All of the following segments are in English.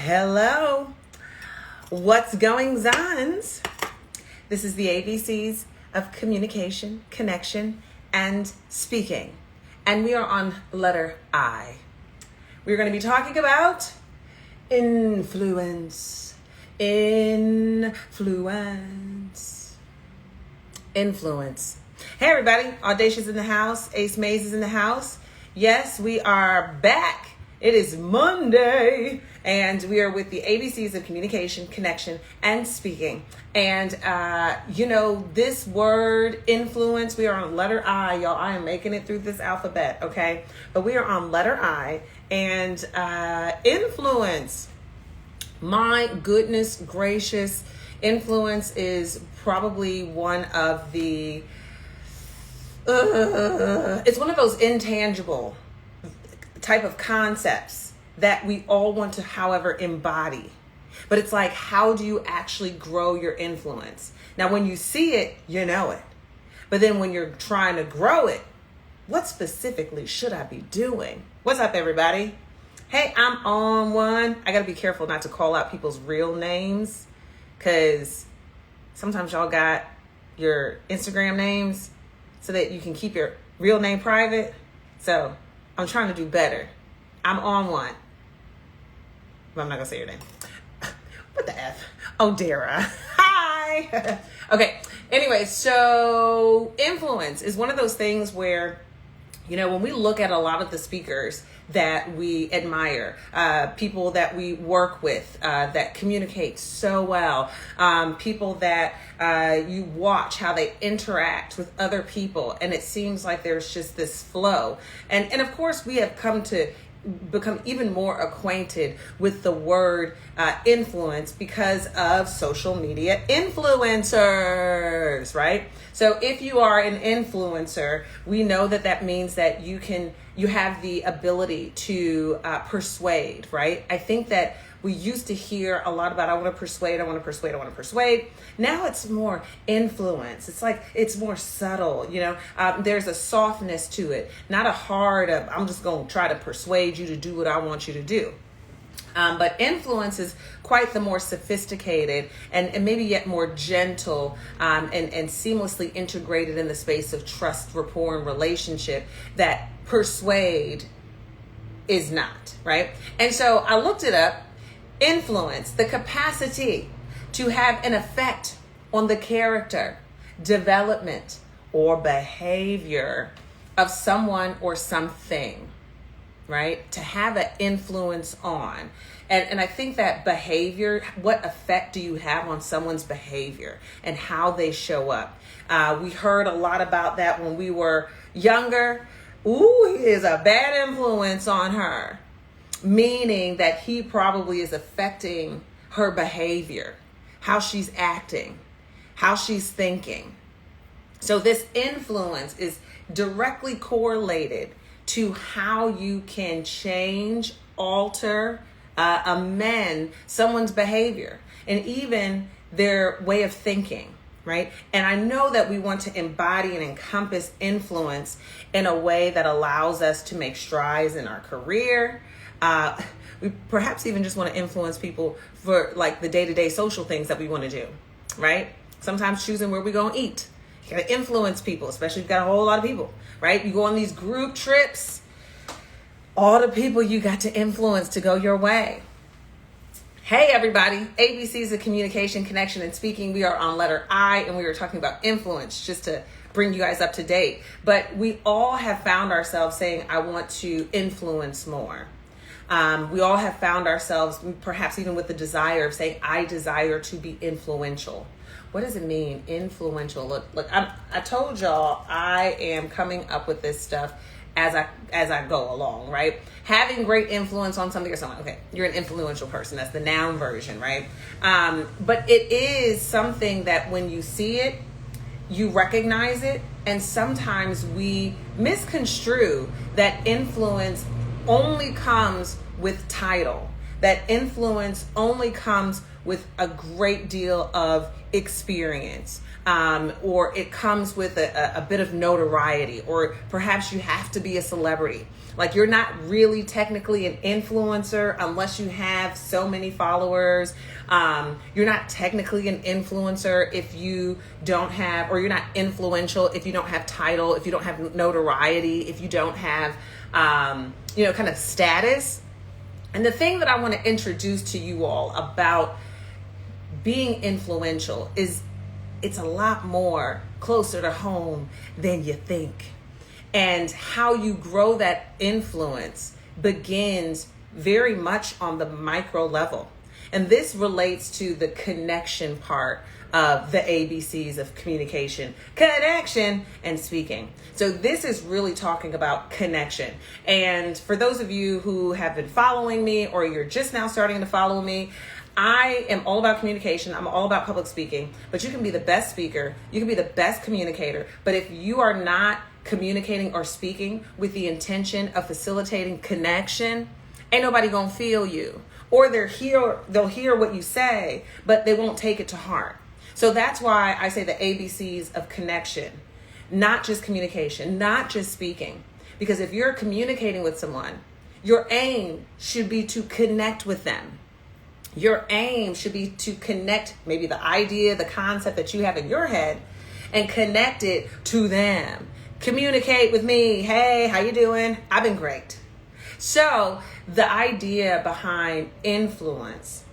Hello. What's going on? This is the ABCs of communication, connection, and speaking. And we are on letter I. We're going to be talking about influence. Influence. Hey everybody, Audacious in the house, Ace Mays is in the house. Yes, we are back. It is Monday, and we are with the ABCs of communication, connection, and speaking. And, this word, influence, we are on letter I, y'all. I am making it through this alphabet, okay? But we are on letter I, and influence. My goodness gracious, influence is probably one of the, it's one of those intangible type of concepts that we all want to, however, embody. But it's like, how do you actually grow your influence? Now, when you see it, you know it. But then when you're trying to grow it, what specifically should I be doing? What's up, everybody? Hey, I'm on one. I got to be careful not to call out people's real names, because sometimes y'all got your Instagram names so that you can keep your real name private. So I'm trying to do better. I'm on one. But I'm not going to say your name. What the F? Oh, Dara. Hi. Okay. Anyway, so influence is one of those things where, when we look at a lot of the speakers that we admire, people that we work with, that communicate so well, people that you watch how they interact with other people, and it seems like there's just this flow. And of course, we have come to become even more acquainted with the word influence because of social media influencers, right? So if you are an influencer, we know that means that you have the ability to persuade, right? I think that we used to hear a lot about, I want to persuade. Now it's more influence. It's like, it's more subtle, there's a softness to it, not a hard, I'm just going to try to persuade you to do what I want you to do. But influence is quite the more sophisticated and maybe yet more gentle and seamlessly integrated in the space of trust, rapport, and relationship that persuade is not, right? And so I looked it up. Influence, the capacity to have an effect on the character, development, or behavior of someone or something, right? To have an influence on. And I think that behavior, what effect do you have on someone's behavior and how they show up? We heard a lot about that when we were younger. Ooh, he is a bad influence on her. Meaning that he probably is affecting her behavior, how she's acting, how she's thinking. So this influence is directly correlated to how you can change, alter, amend someone's behavior and even their way of thinking, right? And I know that we want to embody and encompass influence in a way that allows us to make strides in our career. We perhaps even just want to influence people for like the day-to-day social things that we want to do, right? Sometimes choosing where we're going to eat. You got to influence people, especially if you've got a whole lot of people, right? You go on these group trips, all the people you got to influence to go your way. Hey, everybody. ABCs of communication, connection, and speaking. We are on letter I, and we were talking about influence just to bring you guys up to date. But we all have found ourselves saying, I want to influence more. We all have found ourselves, perhaps even with the desire of saying, I desire to be influential. What does it mean, influential? Look, I told y'all I am coming up with this stuff as I go along, right? Having great influence on something or someone. Okay, you're an influential person. That's the noun version, right? But it is something that when you see it, you recognize it, and sometimes we misconstrue that influence only comes with title. that influence only comes with a great deal of experience, or it comes with a bit of notoriety, or perhaps you have to be a celebrity. Like, you're not really technically an influencer unless you have so many followers. You're not technically an influencer if you don't have, or you're not influential if you don't have title, if you don't have notoriety, if you don't have, kind of status. And the thing that I want to introduce to you all about being influential is it's a lot more closer to home than you think. And how you grow that influence begins very much on the micro level. And this relates to the connection part of the ABCs of communication: connection and speaking. So this is really talking about connection. And for those of you who have been following me, or you're just now starting to follow me, I am all about communication. I'm all about public speaking. But you can be the best speaker, you can be the best communicator, but if you are not communicating or speaking with the intention of facilitating connection, ain't nobody gonna feel you. Or they'll hear what you say, but they won't take it to heart. So that's why I say the ABCs of connection, not just communication, not just speaking. Because if you're communicating with someone, your aim should be to connect with them. Your aim should be to connect maybe the idea, the concept that you have in your head, and connect it to them. Communicate with me. Hey, how you doing? I've been great. So the idea behind influence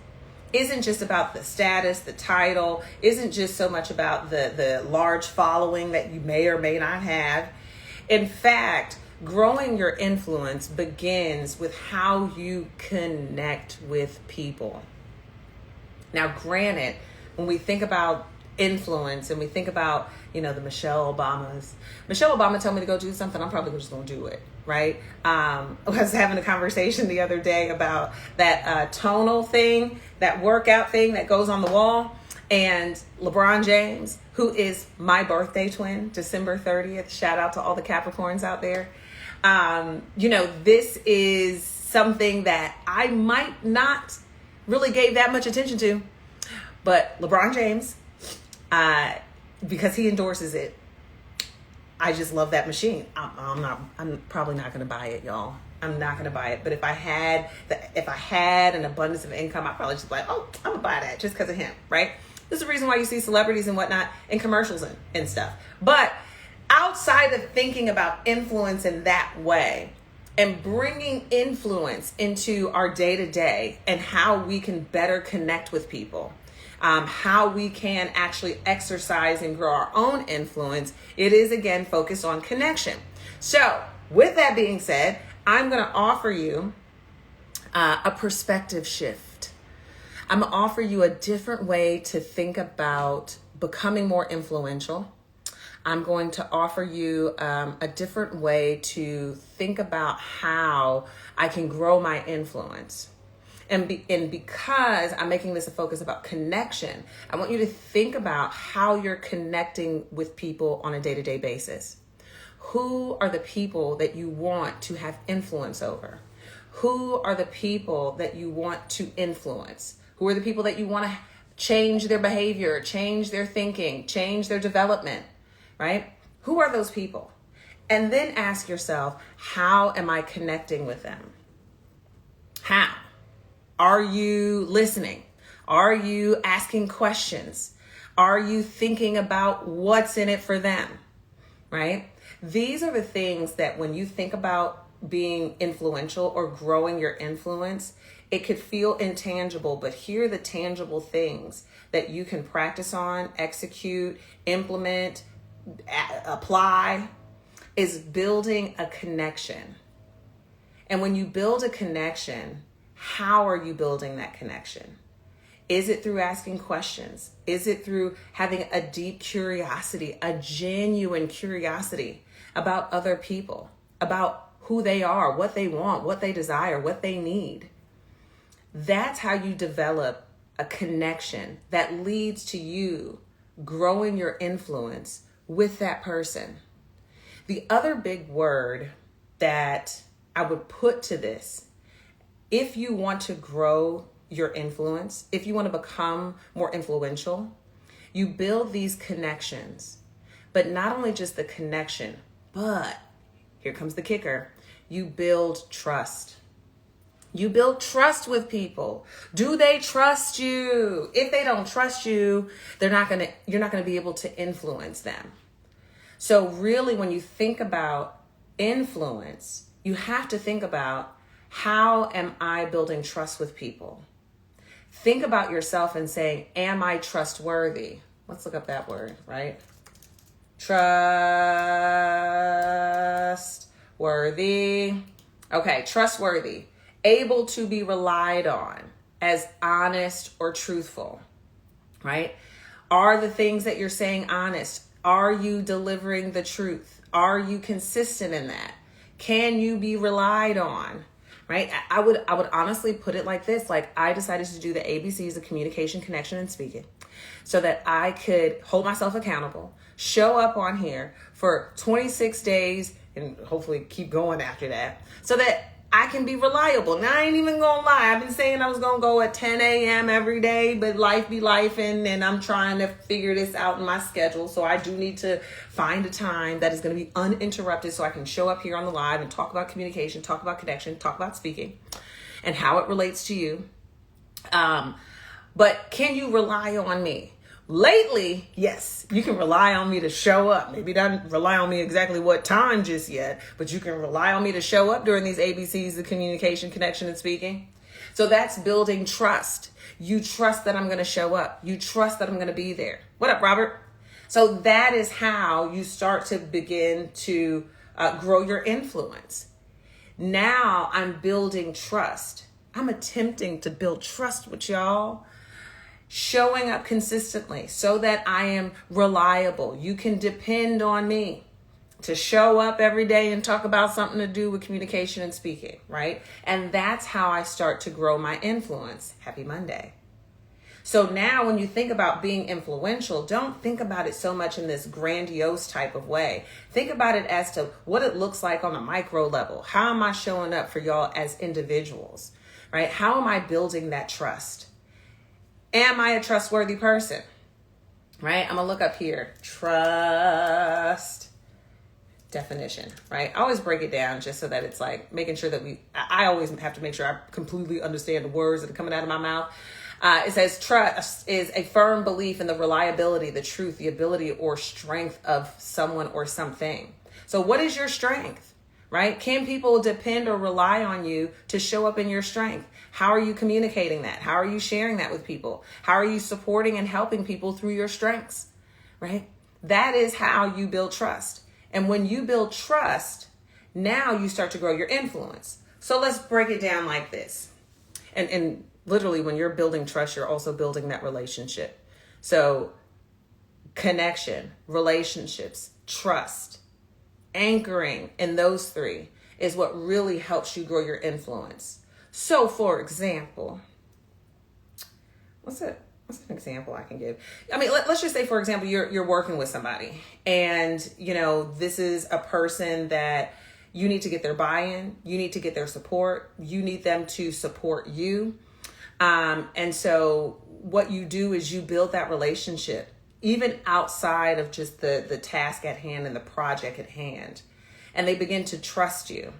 isn't just about the status, the title, isn't just so much about the large following that you may or may not have. In fact, growing your influence begins with how you connect with people. Now, granted, when we think about influence and we think about, the Michelle Obama told me to go do something, I'm probably just going to do it, right? I was having a conversation the other day about that tonal thing, that workout thing that goes on the wall. And LeBron James, who is my birthday twin, December 30th, shout out to all the Capricorns out there. This is something that I might not really gave that much attention to, but LeBron James, because he endorses it, I just love that machine. I'm probably not going to buy it, y'all. I'm not going to buy it. But if I had an abundance of income, I'd probably just be like, oh, I'm going to buy that just because of him, right? This is the reason why you see celebrities and whatnot in commercials and stuff. But outside of thinking about influence in that way and bringing influence into our day-to-day and how we can better connect with people, how we can actually exercise and grow our own influence, it is again focused on connection. So with that being said, I'm going to offer you a perspective shift. I'm going to offer you a different way to think about becoming more influential. I'm going to offer you a different way to think about how I can grow my influence. And because I'm making this a focus about connection, I want you to think about how you're connecting with people on a day-to-day basis. Who are the people that you want to have influence over? Who are the people that you want to influence? Who are the people that you want to change their behavior, change their thinking, change their development, right? Who are those people? And then ask yourself, how am I connecting with them? How? Are you listening? Are you asking questions? Are you thinking about what's in it for them, right? These are the things that when you think about being influential or growing your influence, it could feel intangible, but here are the tangible things that you can practice on, execute, implement, apply, is building a connection. And when you build a connection, how are you building that connection? Is it through asking questions? Is it through having a deep curiosity, a genuine curiosity about other people, about who they are, what they want, what they desire, what they need? That's how you develop a connection that leads to you growing your influence with that person. The other big word that I would put to this if you want to grow your influence, if you want to become more influential, you build these connections. But not only just the connection, but here comes the kicker. You build trust. You build trust with people. Do they trust you? If they don't trust you, you're not going to be able to influence them. So really, when you think about influence, you have to think about, how am I building trust with people? Think about yourself and saying, am I trustworthy? Let's look up that word, right? Trustworthy. Okay, trustworthy. Able to be relied on as honest or truthful, right? Are the things that you're saying honest? Are you delivering the truth? Are you consistent in that? Can you be relied on? Right? I would honestly put it like this. Like, I decided to do the ABCs of communication, connection, and speaking so that I could hold myself accountable, show up on here for 26 days and hopefully keep going after that so that I can be reliable. Now, I ain't even gonna lie. I've been saying I was gonna go at 10 a.m. every day, but life be lifing, and I'm trying to figure this out in my schedule. So I do need to find a time that is gonna be uninterrupted so I can show up here on the live and talk about communication, talk about connection, talk about speaking, and how it relates to you. But can you rely on me? Lately, yes, you can rely on me to show up. Maybe not rely on me exactly what time just yet, but you can rely on me to show up during these ABCs of communication, connection, and speaking. So that's building trust. You trust that I'm going to show up. You trust that I'm going to be there. What up, Robert? So that is how you start to begin to grow your influence. Now I'm building trust. I'm attempting to build trust with y'all. Showing up consistently so that I am reliable. You can depend on me to show up every day and talk about something to do with communication and speaking, right? And that's how I start to grow my influence. Happy Monday. So now when you think about being influential, don't think about it so much in this grandiose type of way. Think about it as to what it looks like on a micro level. How am I showing up for y'all as individuals, right? How am I building that trust? Am I a trustworthy person? Right? I'm going to look up here. Trust definition, right? I always break it down just so that it's like making sure that I always have to make sure I completely understand the words that are coming out of my mouth. It says trust is a firm belief in the reliability, the truth, the ability or strength of someone or something. So what is your strength, right? Can people depend or rely on you to show up in your strength? How are you communicating that? How are you sharing that with people? How are you supporting and helping people through your strengths, right? That is how you build trust. And when you build trust, now you start to grow your influence. So let's break it down like this. And literally when you're building trust, you're also building that relationship. So connection, relationships, trust, anchoring in those three is what really helps you grow your influence. So, for example, what's an example I can give? I mean, let's just say, for example, you're working with somebody and, this is a person that you need to get their buy-in. You need to get their support. You need them to support you. And so what you do is you build that relationship, even outside of just the task at hand and the project at hand. And they begin to trust you.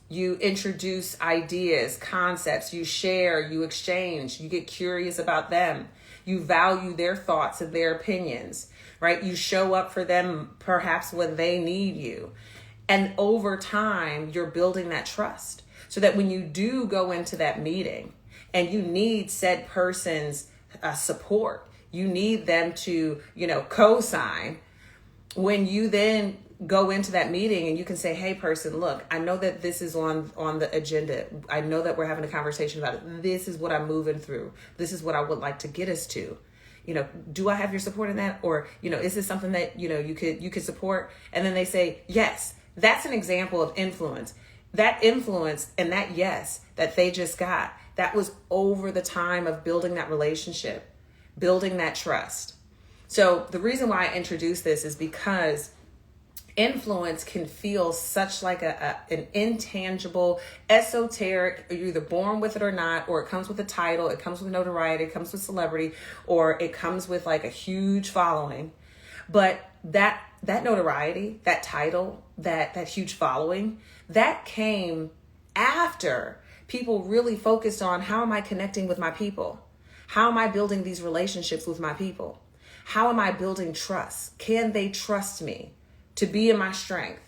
You introduce ideas, concepts, you share, you exchange, you get curious about them. You value their thoughts and their opinions, right? You show up for them perhaps when they need you. And over time, you're building that trust so that when you do go into that meeting and you need said person's support, you need them to, co-sign. When you then go into that meeting and you can say, hey person, look, I know that this is on the agenda. I know that we're having a conversation about it. This is what I'm moving through. This is what I would like to get us to. Do I have your support in that? Or, is this something that, you could support? And then they say, yes. That's an example of influence. That influence and that yes that they just got, that was over the time of building that relationship, building that trust. So the reason why I introduce this is because Influence can feel such like an intangible, esoteric. You're either born with it or not, or it comes with a title, it comes with notoriety, it comes with celebrity, or it comes with like a huge following. But that notoriety, that title, that huge following, that came after people really focused on, how am I connecting with my people? How am I building these relationships with my people? How am I building trust? Can they trust me to be in my strength?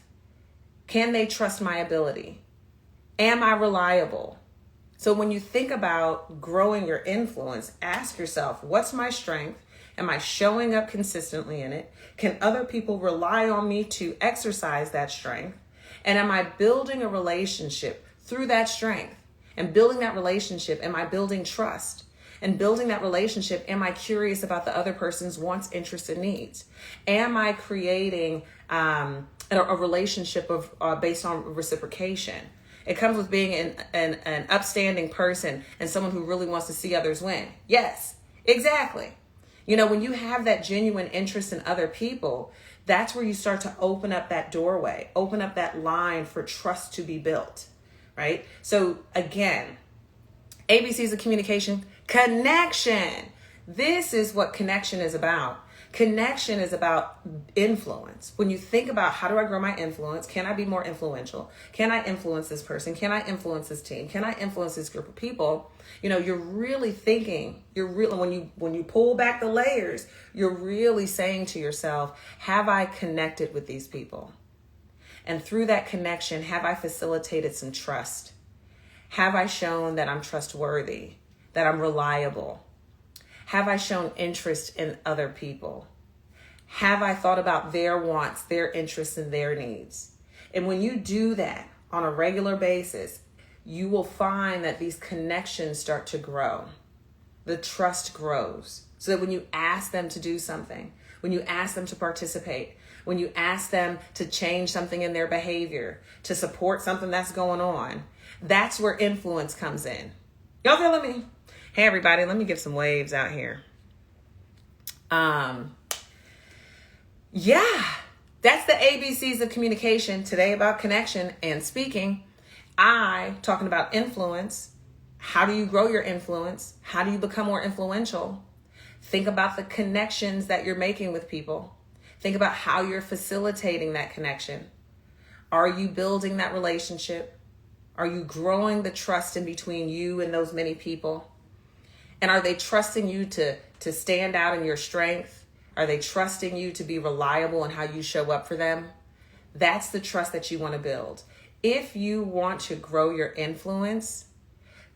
Can they trust my ability? Am I reliable? So when you think about growing your influence, ask yourself, what's my strength? Am I showing up consistently in it? Can other people rely on me to exercise that strength? And am I building a relationship through that strength? And building that relationship, am I building trust? And building that relationship, am I curious about the other person's wants, interests, and needs? Am I creating a relationship of based on reciprocation? It comes with being an upstanding person and someone who really wants to see others win. Yes, exactly. You know, when you have that genuine interest in other people, that's where you start to open up that doorway, open up that line for trust to be built, right? So again, ABCs of communication, connection. This is what connection is about. Connection is about influence. When you think about, how do I grow my influence? Can I be more influential? Can I influence this person? Can I influence this team? Can I influence this group of people? You know, you're really thinking, when you pull back the layers, you're really saying to yourself, have I connected with these people? And through that connection, have I facilitated some trust? Have I shown that I'm trustworthy, that I'm reliable? Have I shown interest in other people? Have I thought about their wants, their interests, and their needs? And when you do that on a regular basis, you will find that these connections start to grow. The trust grows. So that when you ask them to do something, when you ask them to participate, when you ask them to change something in their behavior, to support something that's going on, that's where influence comes in. Y'all feeling me? Hey everybody, let me give some waves out here. Yeah, that's the ABCs of communication today, about connection and speaking. Talking about influence. How do you grow your influence? How do you become more influential? Think about the connections that you're making with people. Think about how you're facilitating that connection. Are you building that relationship? Are you growing the trust in between you and those many people? And are they trusting you to stand out in your strength? Are they trusting you to be reliable in how you show up for them? That's the trust that you want to build. If you want to grow your influence,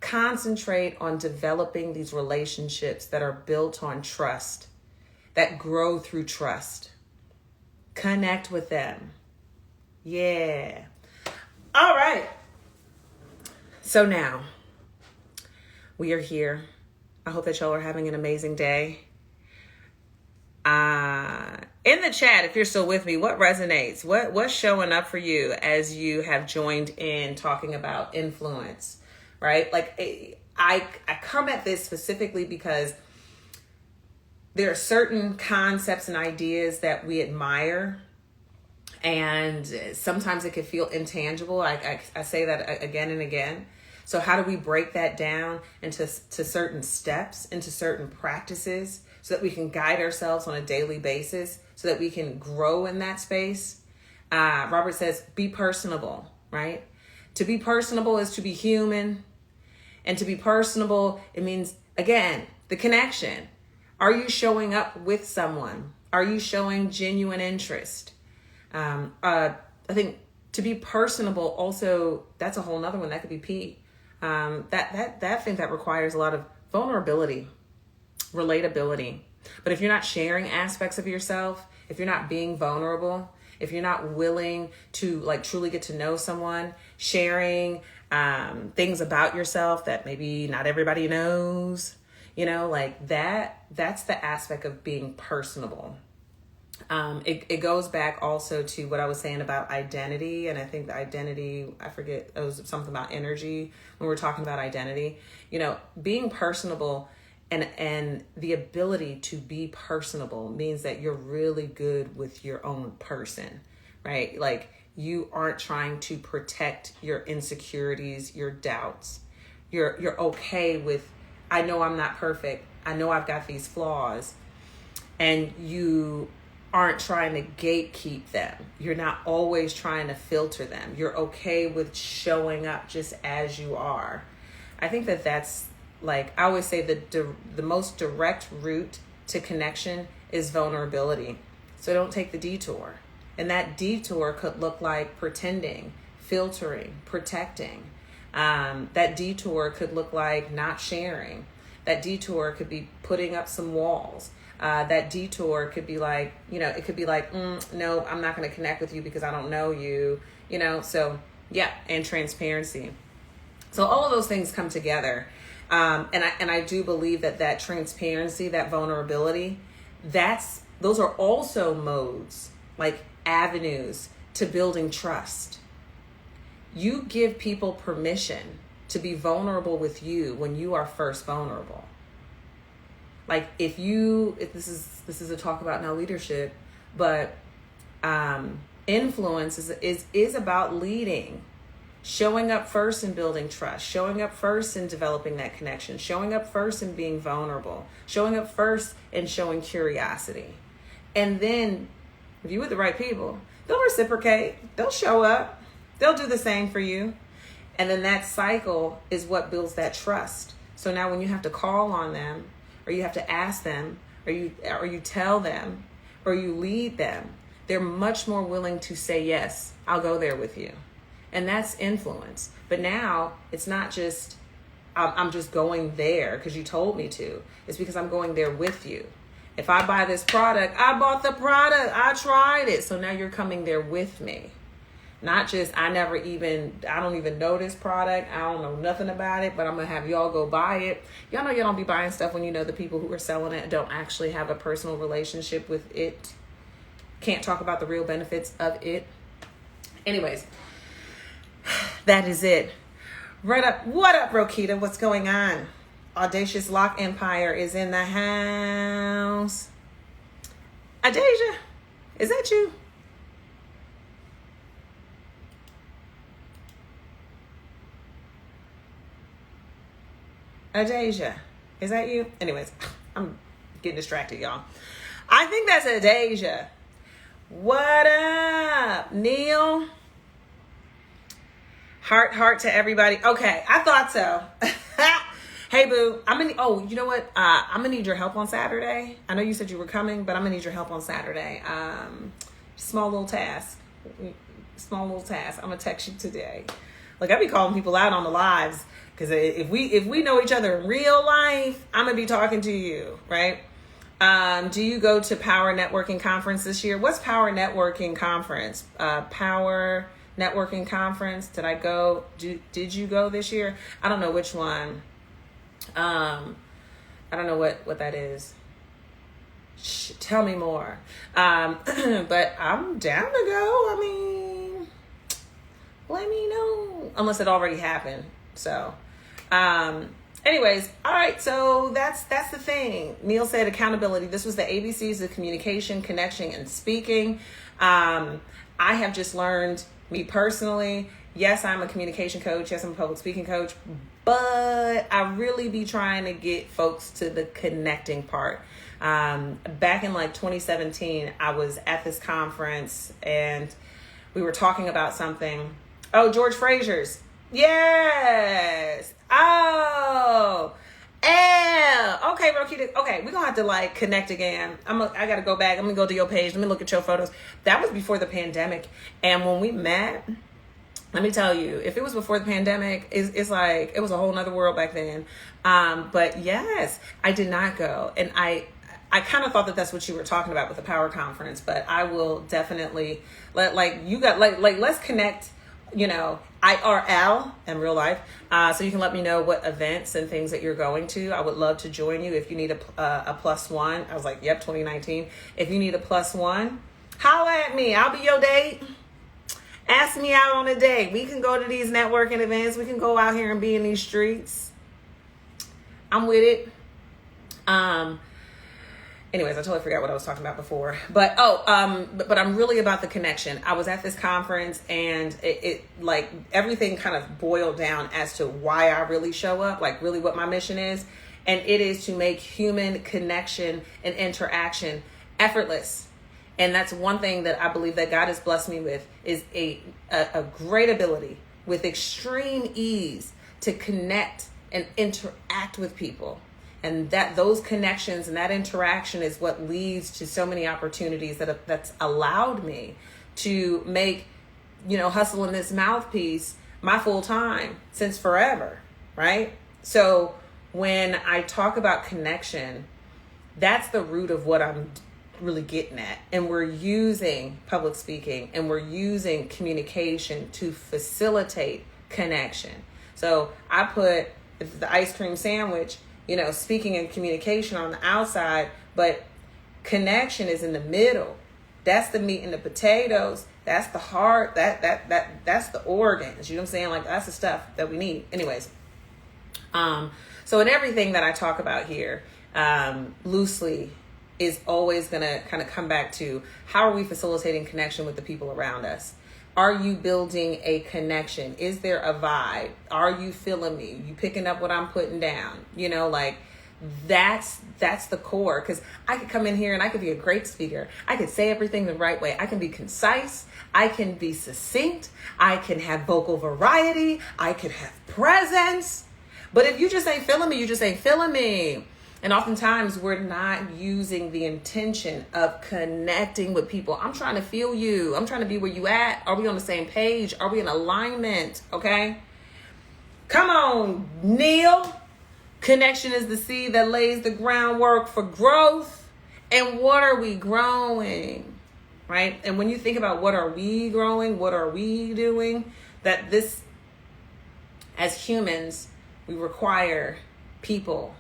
concentrate on developing these relationships that are built on trust, that grow through trust. Connect with them. Yeah. All right. So now we are here. I hope that y'all are having an amazing day. In the chat, if you're still with me, what resonates? What's showing up for you as you have joined in talking about influence, right? Like I come at this specifically because there are certain concepts and ideas that we admire, and sometimes it can feel intangible. I say that again and again. So how do we break that down into certain steps, into certain practices, so that we can guide ourselves on a daily basis, so that we can grow in that space? Robert says, be personable, right? To be personable is to be human. And to be personable, it means, again, the connection. Are you showing up with someone? Are you showing genuine interest? I think to be personable also, that's a whole nother one. That could be P. That thing that requires a lot of vulnerability, relatability. But if you're not sharing aspects of yourself, if you're not being vulnerable, if you're not willing to like truly get to know someone, sharing things about yourself that maybe not everybody knows, you know, like that's the aspect of being personable. It goes back also to what I was saying about identity. And I think the identity, I forget, it was something about energy when we're talking about identity. You know, being personable and the ability to be personable means that you're really good with your own person, right? Like, you aren't trying to protect your insecurities, your doubts. You're okay with, I know I'm not perfect. I know I've got these flaws. And you aren't trying to gatekeep them. You're not always trying to filter them. You're okay with showing up just as you are. I think that that's, like, I always say the most direct route to connection is vulnerability. So don't take the detour. And that detour could look like pretending, filtering, protecting. That detour could look like not sharing. That detour could be putting up some walls. That detour could be like, it could be like, no, I'm not going to connect with you because I don't know you, so yeah, and transparency. So all of those things come together. And I do believe that transparency, that vulnerability, those are also modes, like avenues to building trust. You give people permission to be vulnerable with you when you are first vulnerable. Like, if this is a talk about now leadership, but influence is about leading, showing up first and building trust, showing up first and developing that connection, showing up first and being vulnerable, showing up first and showing curiosity. And then if you're with the right people, they'll reciprocate, they'll show up, they'll do the same for you. And then that cycle is what builds that trust. So now when you have to call on them, or you have to ask them, or you tell them, or you lead them, they're much more willing to say, yes, I'll go there with you. And that's influence. But now it's not just, I'm just going there because you told me to. It's because I'm going there with you. If I buy this product, I bought the product, I tried it. So now you're coming there with me. Not just, I don't even know this product. I don't know nothing about it, but I'm going to have y'all go buy it. Y'all know you don't be buying stuff when you know the people who are selling it don't actually have a personal relationship with it. Can't talk about the real benefits of it. Anyways, that is it. Right up. What up, Rokita? What's going on? Audacious Lock Empire is in the house. Adasia, is that you? Adasia, is that you? Anyways, I'm getting distracted, y'all. I think that's Adasia. What up, Neil? Heart to everybody. Okay, I thought so. Hey, boo. You know what? I'm gonna need your help on Saturday. I know you said you were coming, but I'm gonna need your help on Saturday. Small little task. I'm gonna text you today. Look, I be calling people out on the lives. Because if we know each other in real life, I'm going to be talking to you, right? Do you go to Power Networking Conference this year? What's Power Networking Conference? Power Networking Conference. Did I go? Did you go this year? I don't know which one. I don't know what that is. Tell me more. But I'm down to go. I mean, let me know. Unless it already happened. So, anyways, all right. So that's the thing. Neil said accountability. This was the ABCs of communication, connection, and speaking. I have just learned, me personally, yes, I'm a communication coach. Yes, I'm a public speaking coach, but I really be trying to get folks to the connecting part. Back in like 2017, I was at this conference and we were talking about something. Oh, George Frazier's. Yes. Oh. Okay, Rokita. Okay, we're gonna have to like connect again. I gotta go back. I'm gonna go to your page. Let me look at your photos. That was before the pandemic. And when we met, let me tell you, if it was before the pandemic, it's like it was a whole nother world back then. But yes, I did not go. And I kind of thought that that's what you were talking about with the Power Conference, but I will definitely let's connect, IRL in real life. So you can let me know what events and things that you're going to. I would love to join you if you need a plus one. I was like, yep, 2019. If you need a plus one, holla at me. I'll be your date. Ask me out on a date. We can go to these networking events. We can go out here and be in these streets. I'm with it. Anyways, I totally forgot what I was talking about before. But but I'm really about the connection. I was at this conference, and it like everything kind of boiled down as to why I really show up, like really what my mission is. And it is to make human connection and interaction effortless. And that's one thing that I believe that God has blessed me with, is a great ability with extreme ease to connect and interact with people. And that those connections and that interaction is what leads to so many opportunities that's allowed me to make, hustling this mouthpiece my full time since forever, right? So when I talk about connection, that's the root of what I'm really getting at. And we're using public speaking and we're using communication to facilitate connection. So I put the ice cream sandwich, speaking and communication on the outside, but connection is in the middle. That's the meat and the potatoes. That's the heart. That's the organs. You know what I'm saying? Like, that's the stuff that we need. Anyways, so in everything that I talk about here, loosely, is always going to kind of come back to, how are we facilitating connection with the people around us? Are you building a connection? Is there a vibe? Are you feeling me? You picking up what I'm putting down? That's the core. Because I could come in here and I could be a great speaker. I could say everything the right way. I can be concise. I can be succinct. I can have vocal variety. I could have presence. But if you just ain't feeling me, you just ain't feeling me. And oftentimes we're not using the intention of connecting with people. I'm trying to feel you. I'm trying to be where you at. Are we on the same page? Are we in alignment? Okay. Come on, Neil. Connection is the seed that lays the groundwork for growth. And what are we growing? Right? And when you think about what are we growing, what are we doing, that this, as humans, we require people.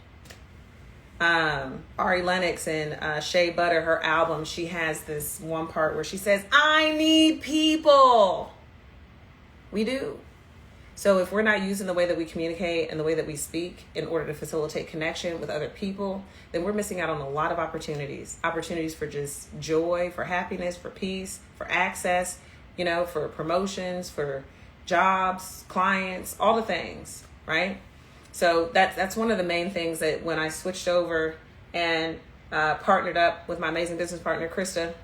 Ari Lennox and Shea Butter, her album, she has this one part where she says, I need people. We do. So if we're not using the way that we communicate and the way that we speak in order to facilitate connection with other people, then we're missing out on a lot of opportunities for just joy, for happiness, for peace, for access, for promotions, for jobs, clients, all the things, right? So that's one of the main things that when I switched over and partnered up with my amazing business partner, Krista,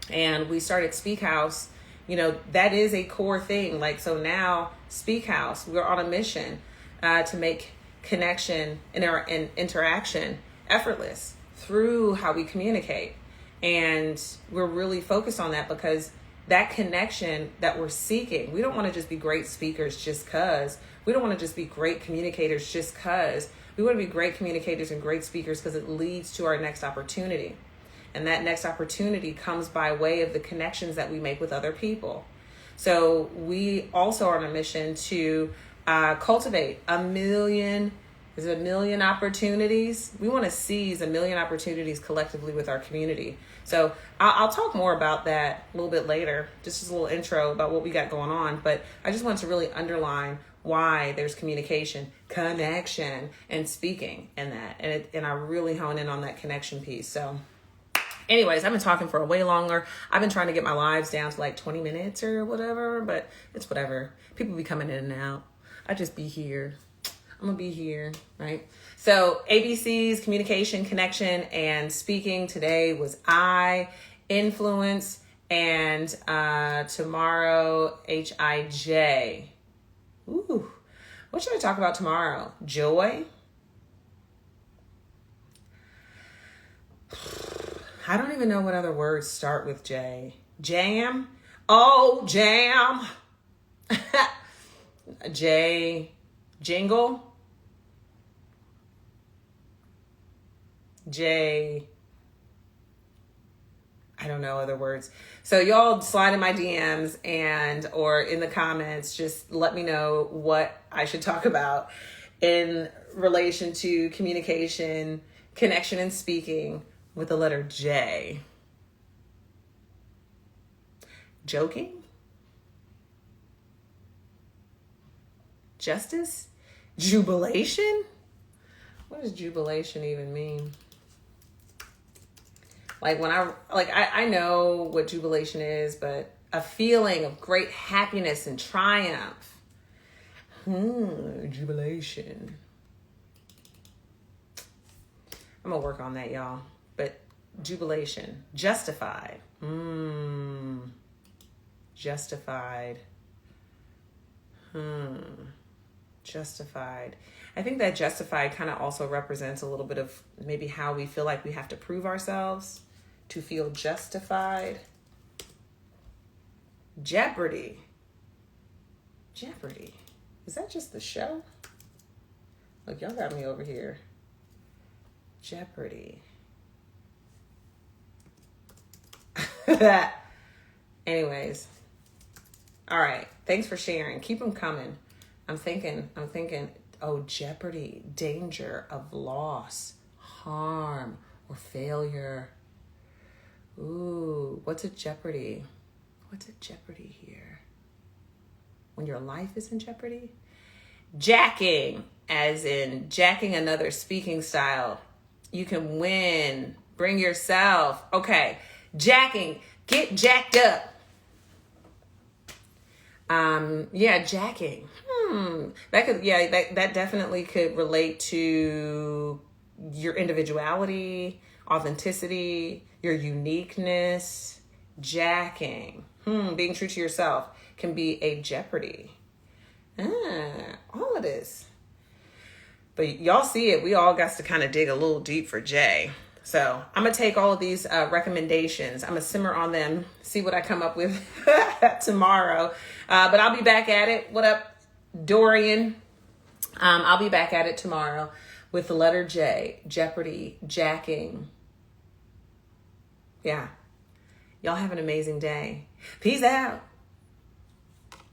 and we started Speak House, that is a core thing. Like, so now Speak House, we're on a mission to make connection and interaction effortless through how we communicate. And we're really focused on that because that connection that we're seeking, we don't want to just be great speakers just because. We don't want to just be great communicators just because. We want to be great communicators and great speakers because it leads to our next opportunity. And that next opportunity comes by way of the connections that we make with other people. So we also are on a mission to cultivate 1 million. There's 1 million opportunities. We want to seize 1 million opportunities collectively with our community. So I'll talk more about that a little bit later, just as a little intro about what we got going on. But I just want to really underline why there's communication, connection, and speaking in that. And I really hone in on that connection piece. So anyways, I've been talking for way longer. I've been trying to get my lives down to like 20 minutes or whatever, but it's whatever. People be coming in and out. I just be here. I'm going to be here, right? So ABCs, communication, connection, and speaking today was I, influence, and tomorrow, HIJ. Ooh, what should I talk about tomorrow? Joy? I don't even know what other words start with J. Jam? Oh, jam. J. Jingle? J. I don't know other words. So y'all slide in my DMs or in the comments, just let me know what I should talk about in relation to communication, connection, and speaking with the letter J. Joking? Justice? Jubilation? What does jubilation even mean? Like I know what jubilation is, but a feeling of great happiness and triumph. Jubilation. I'm gonna work on that, y'all. But jubilation, justified. Justified. Justified. I think that justified kind of also represents a little bit of maybe how we feel like we have to prove ourselves to feel justified. Jeopardy. Jeopardy. Is that just the show? Look, y'all got me over here. Jeopardy. Anyways. All right. Thanks for sharing. Keep them coming. I'm thinking, oh, jeopardy, danger of loss, harm, or failure. Ooh, what's a jeopardy? What's a jeopardy here? When your life is in jeopardy? Jacking, as in jacking another speaking style. You can win. Bring yourself. Okay, jacking. Get jacked up. Jacking. That definitely could relate to your individuality, authenticity, your uniqueness. Jacking. Being true to yourself can be a jeopardy. All of this. But y'all see it. We all got to kind of dig a little deep for J. So I'm going to take all of these recommendations. I'm going to simmer on them, see what I come up with tomorrow. But I'll be back at it. What up, Dorian? I'll be back at it tomorrow with the letter J, jeopardy, jacking. Yeah. Y'all have an amazing day. Peace out.